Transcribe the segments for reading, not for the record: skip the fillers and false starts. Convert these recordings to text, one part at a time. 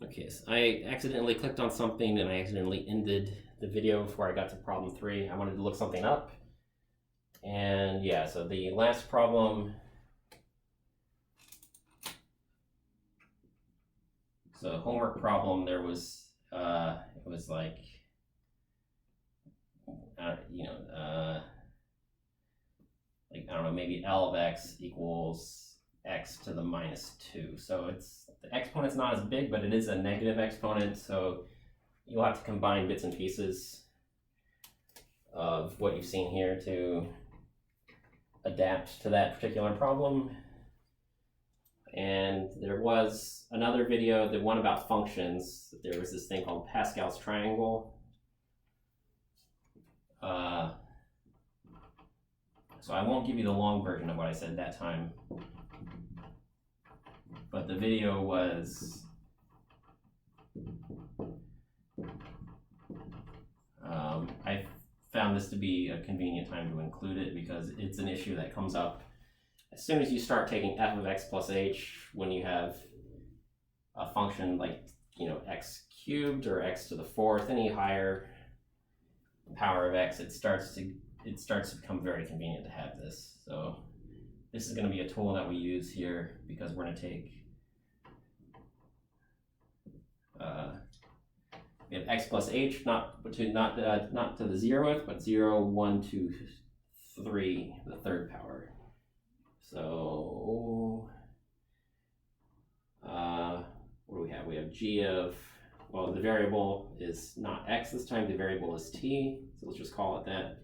Okay, so I accidentally clicked on something and I accidentally ended the video before I got to problem 3. I wanted to look something up. And yeah, so the last problem, so homework problem, there was, it was like, like, I don't know, maybe L of x equals x to the minus 2. So it's, the exponent's not as big, but it is a negative exponent. So you'll have to combine bits and pieces of what you've seen here to adapt to that particular problem. And there was another video, the one about functions. There was this thing called Pascal's triangle. So I won't give you the long version of what I said that time, but the video was I found this to be a convenient time to include it because it's an issue that comes up as soon as you start taking f of x plus h. When you have a function like, x cubed or x to the fourth, any higher power of x, it starts to become very convenient to have this. So this is going to be a tool that we use here because we're going to take we have x plus h, not to the 0th, but 0, 1, 2, 3, the third power. So what do we have? We have g of, well, the variable is not x this time, the variable is t, so let's just call it that.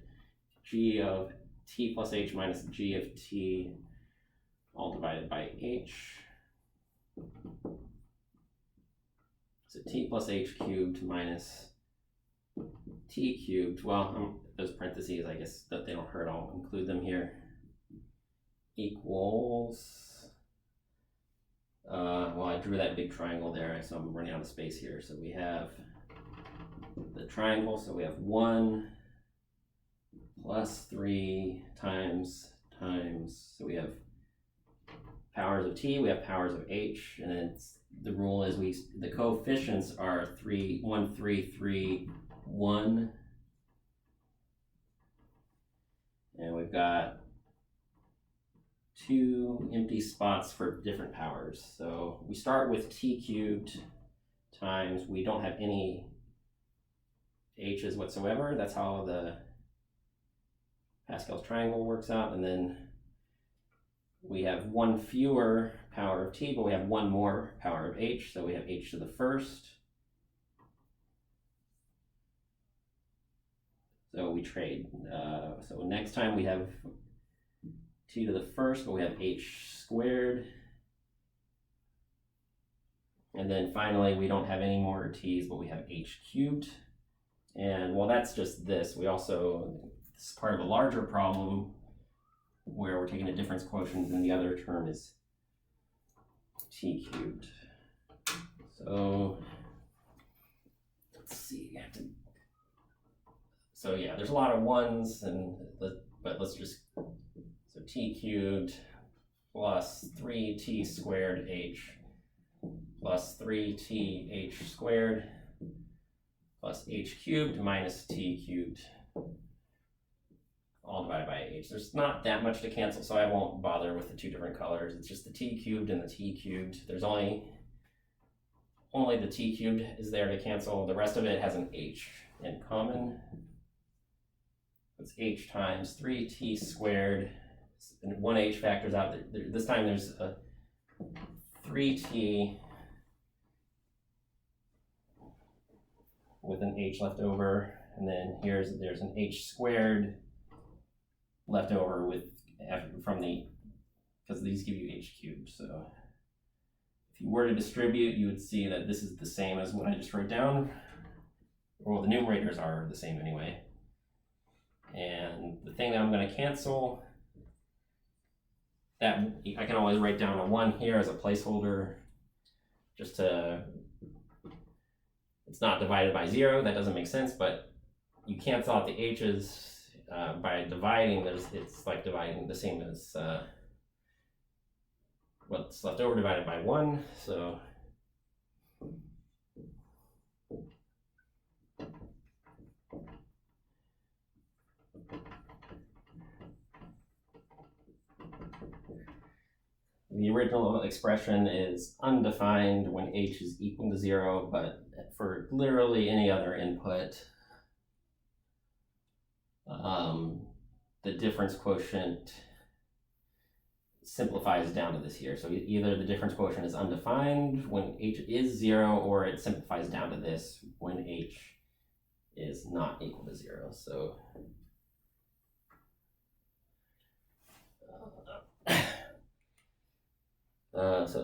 G of t plus h minus g of t, all divided by h. So t plus h cubed minus t cubed, well, those parentheses, I guess that they don't hurt, I'll include them here, equals, well, I drew that big triangle there, so I'm running out of space here. So we have the triangle, so we have 1 plus 3 times, so we have powers of t, we have powers of h, and then the rule is the coefficients are 3, 1, 3, 3, 1, and we've got 2 empty spots for different powers. So we start with t cubed times, we don't have any h's whatsoever. That's how the Pascal's triangle works out. And then we have 1 fewer power of t, but we have 1 more power of h, so we have h to the first. So we trade. So next time we have t to the first, but we have h squared. And then finally, we don't have any more t's, but we have h cubed. And well, that's just this. We also, this is part of a larger problem where we're taking a difference quotient and the other term is t cubed. So let's see. So yeah, there's a lot of ones, but let's just, so t cubed plus 3t squared h plus 3t h squared plus h cubed minus t cubed, all divided by h. There's not that much to cancel, so I won't bother with the 2 different colors. It's just the t cubed and the t cubed. There's only the t cubed is there to cancel. The rest of it has an h in common. It's h times 3t squared, and 1h factors out. This time there's a 3t with an h left over, and then there's an h squared left over because these give you h cubed. So if you were to distribute, you would see that this is the same as what I just wrote down. Well, the numerators are the same anyway. And the thing that I'm going to cancel, that I can always write down a 1 here as a placeholder, just to, it's not divided by 0, that doesn't make sense, but you cancel out the h's by dividing. It's like dividing the same as what's left over divided by 1. So expression is undefined when h is equal to 0, but for literally any other input, the difference quotient simplifies down to this here. So either the difference quotient is undefined when h is 0, or it simplifies down to this when h is not equal to 0. So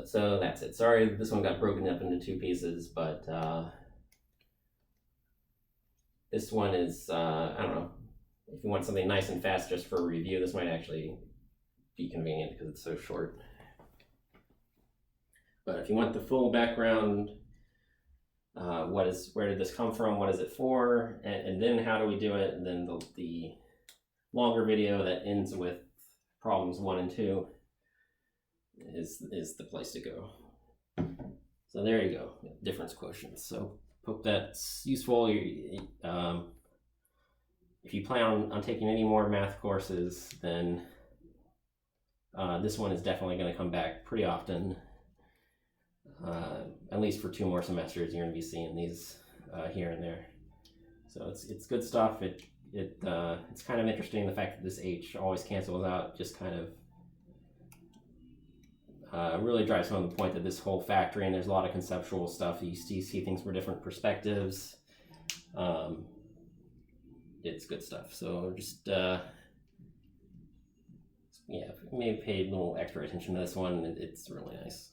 so that's it. Sorry, this one got broken up into two pieces, but this one is, I don't know, if you want something nice and fast just for a review, this might actually be convenient because it's so short. But if you want the full background, where did this come from, what is it for, and then how do we do it, and then the longer video that ends with problems 1 and 2 is the place to go. So there you go, difference quotients. So hope that's useful. If you plan on taking any more math courses, then this one is definitely going to come back pretty often. At least for 2 more semesters, you're going to be seeing these here and there. So it's good stuff. It's kind of interesting, the fact that this h always cancels out. Just kind of really drives home the point that this whole factoring, there's a lot of conceptual stuff. You see things from different perspectives. It's good stuff. So just yeah, maybe pay a little extra attention to this one. It's really nice.